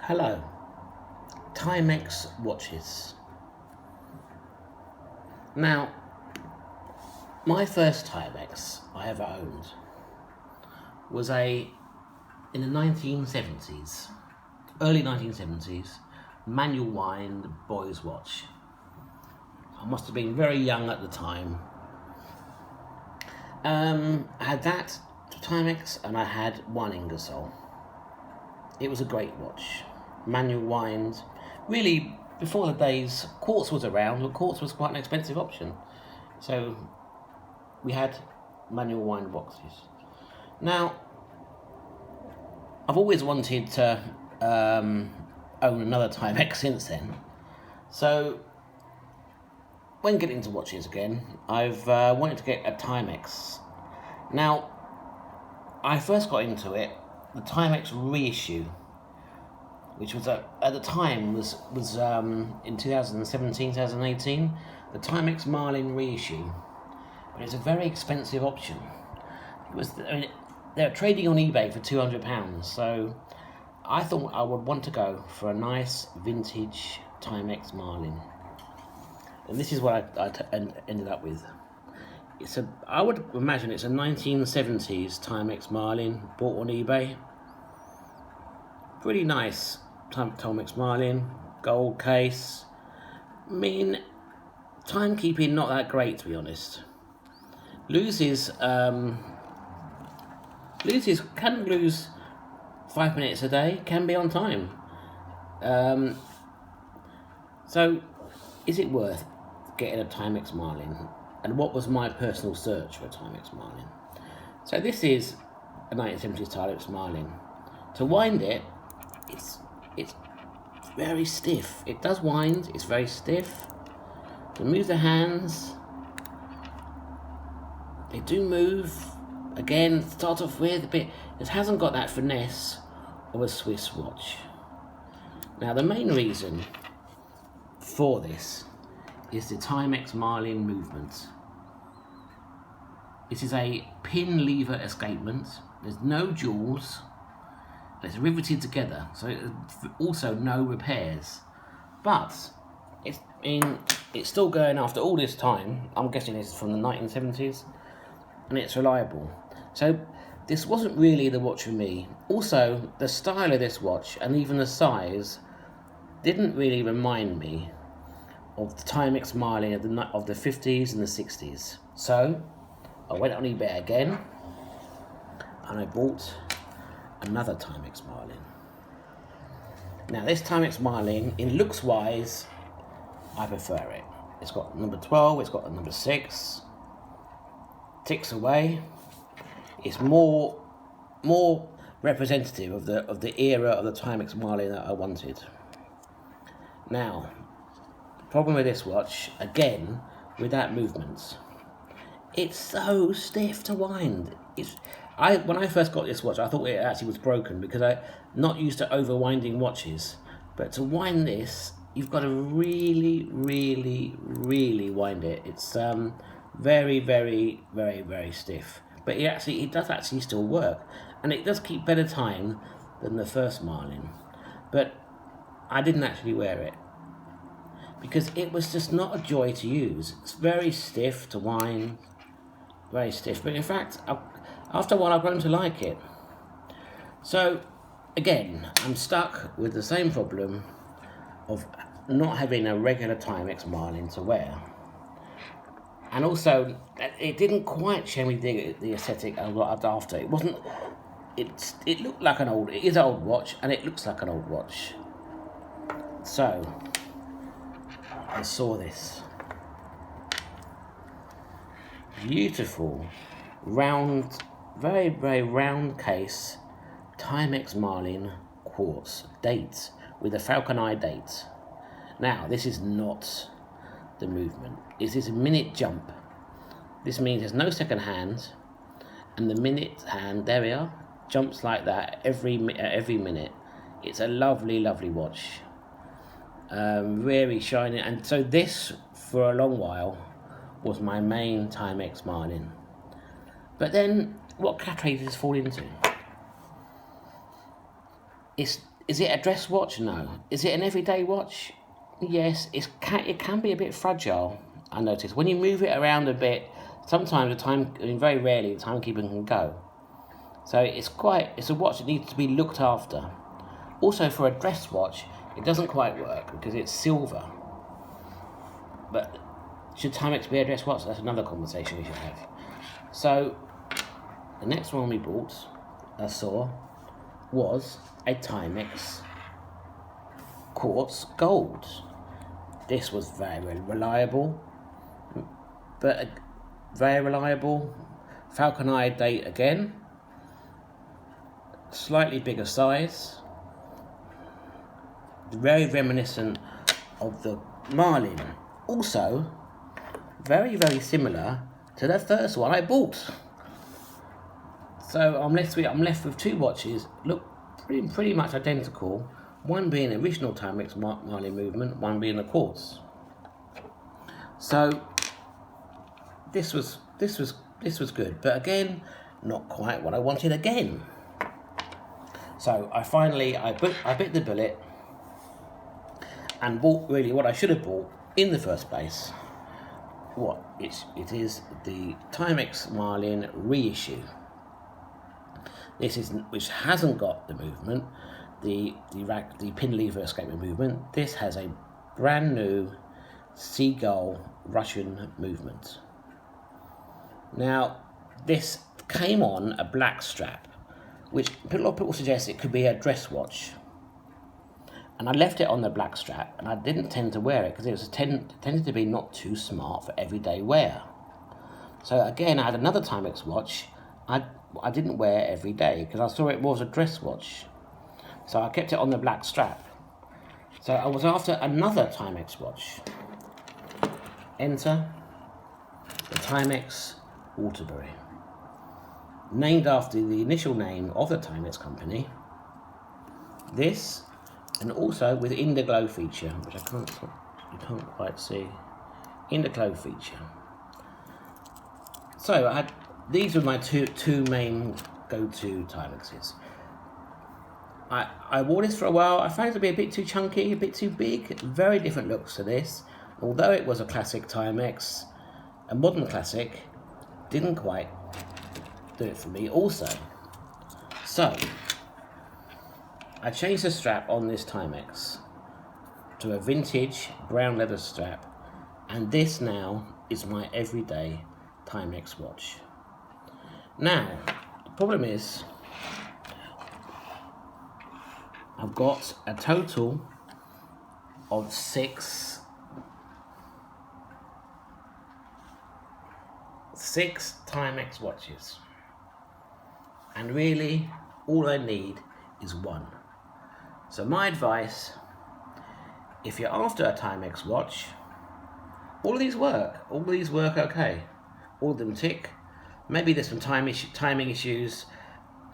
Hello, Timex watches. Now, my first Timex I ever owned was in the 1970s, early 1970s, manual wind boy's watch. I must have been very young at the time. I had that Timex and I had one Ingersoll. It was a great watch. Manual wind. Really, before the days, quartz was around, but quartz was quite an expensive option. So we had manual wind boxes. Now, I've always wanted to own another Timex since then. So when getting into watches again, I've wanted to get a Timex. Now, I first got into it, the Timex reissue, which was at the time was in 2017, 2018, the Timex Marlin reissue. But it's a very expensive option. They're trading on eBay for £200, so I thought I would want to go for a nice vintage Timex Marlin. And this is what I ended up with. I would imagine it's a 1970s Timex Marlin, bought on eBay. Pretty nice Timex Marlin, gold case. I mean, timekeeping not that great, to be honest. Can lose 5 minutes a day, can be on time. So, is it worth getting a Timex Marlin? And what was my personal search for a Timex Marlin? So this is a 1970s Timex Marlin. To wind it, it's very stiff. It does wind, it's very stiff. To move the hands, they do move. Again, start off with a bit, it hasn't got that finesse of a Swiss watch. Now the main reason for this is the Timex Marlin movement. This is a pin lever escapement. There's no jewels. It's riveted together, so also no repairs. But it's still going after all this time. I'm guessing this is from the 1970s, and it's reliable. So this wasn't really the watch for me. Also, the style of this watch and even the size didn't really remind me of the Timex Marlin of the 50s and the 60s. So I went on eBay again and I bought another Timex Marlin. Now this Timex Marlin, in looks wise, I prefer it. It's got number 12, it's got the number 6, ticks away. It's more representative of the era of the Timex Marlin that I wanted. Now, the problem with this watch, again, with that movement, it's so stiff to wind. When I first got this watch, I thought it actually was broken because I'm not used to overwinding watches. But to wind this, you've got to really, really, really wind it. It's very, very, very, very stiff. But it does actually still work, and it does keep better time than the first Marlin. But I didn't actually wear it because it was just not a joy to use. It's very stiff to wind, very stiff. But in fact, after a while, I've grown to like it. So again, I'm stuck with the same problem of not having a regular Timex Marlin to wear. And also, it didn't quite show me the aesthetic I was after. It wasn't. It looked like it is an old watch, and it looks like an old watch. So I saw this beautiful, round, very, very round case Timex Marlin quartz date with a falcon eye date. Now, this is not the movement. It is a minute jump. This means there's no second hand, and the minute hand, there we are, jumps like that every minute. It's a lovely, lovely watch. Very shiny, and so this for a long while was my main Timex Marlin. But then, what category does this fall into? Is it a dress watch? No. Is it an everyday watch? Yes. It can be a bit fragile, I notice. When you move it around a bit, sometimes very rarely, the timekeeper can go. So it's a watch that needs to be looked after. Also, for a dress watch, it doesn't quite work because it's silver. But should Timex be a dress watch? That's another conversation we should have. So the next one I saw, was a Timex quartz gold. This was very reliable, Falcon Eye date again, slightly bigger size, very reminiscent of the Marlin. Also, very similar to the first one I bought. So I'm left with two watches, look pretty much identical. One being the original Timex Marlin movement, one being the quartz. So this was good, but again, not quite what I wanted again. So I bit the bullet and bought really what I should have bought in the first place. It is the Timex Marlin reissue. Which hasn't got the movement, the pin lever escapement movement. This has a brand new Seagull Russian movement. Now, this came on a black strap, which a lot of people suggest it could be a dress watch. And I left it on the black strap, and I didn't tend to wear it because it tended to be not too smart for everyday wear. So again, I had another Timex watch I didn't wear every day because I saw it was a dress watch. So I kept it on the black strap. So I was after another Timex watch. Enter the Timex Waterbury. Named after the initial name of the Timex company. This, and also with Interglow feature, which you can't quite see. Interglow feature. So these were my two main go-to Timexes. I wore this for a while. I found it to be a bit too chunky, a bit too big. Very different looks to this. Although it was a classic Timex, a modern classic, didn't quite do it for me also. So I changed the strap on this Timex to a vintage brown leather strap, and this now is my everyday Timex watch. Now, the problem is, I've got a total of six Timex watches, and really all I need is one. So my advice, if you're after a Timex watch, all of these work okay, all of them tick. Maybe there's some timing issues,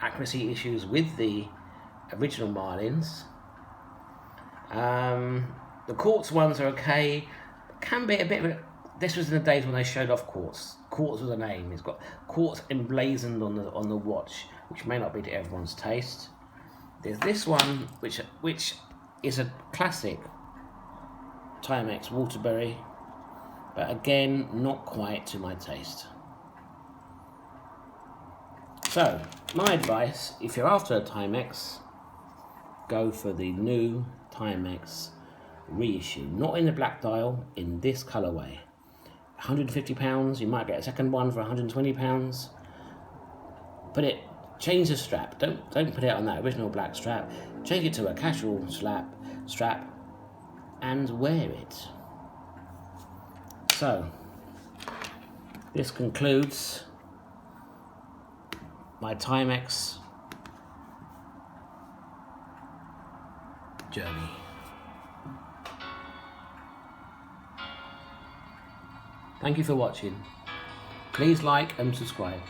accuracy issues with the original Marlins. The quartz ones are okay. Can be a bit of this was in the days when they showed off quartz. Quartz was a name. It's got quartz emblazoned on the watch, which may not be to everyone's taste. There's this one, which is a classic Timex Waterbury, but again, not quite to my taste. So, my advice, if you're after a Timex, go for the new Timex reissue. Not in the black dial, in this colourway. £150, you might get a second one for £120. Change the strap. Don't put it on that original black strap. Change it to a casual strap and wear it. So, this concludes my Timex journey. Thank you for watching. Please like and subscribe.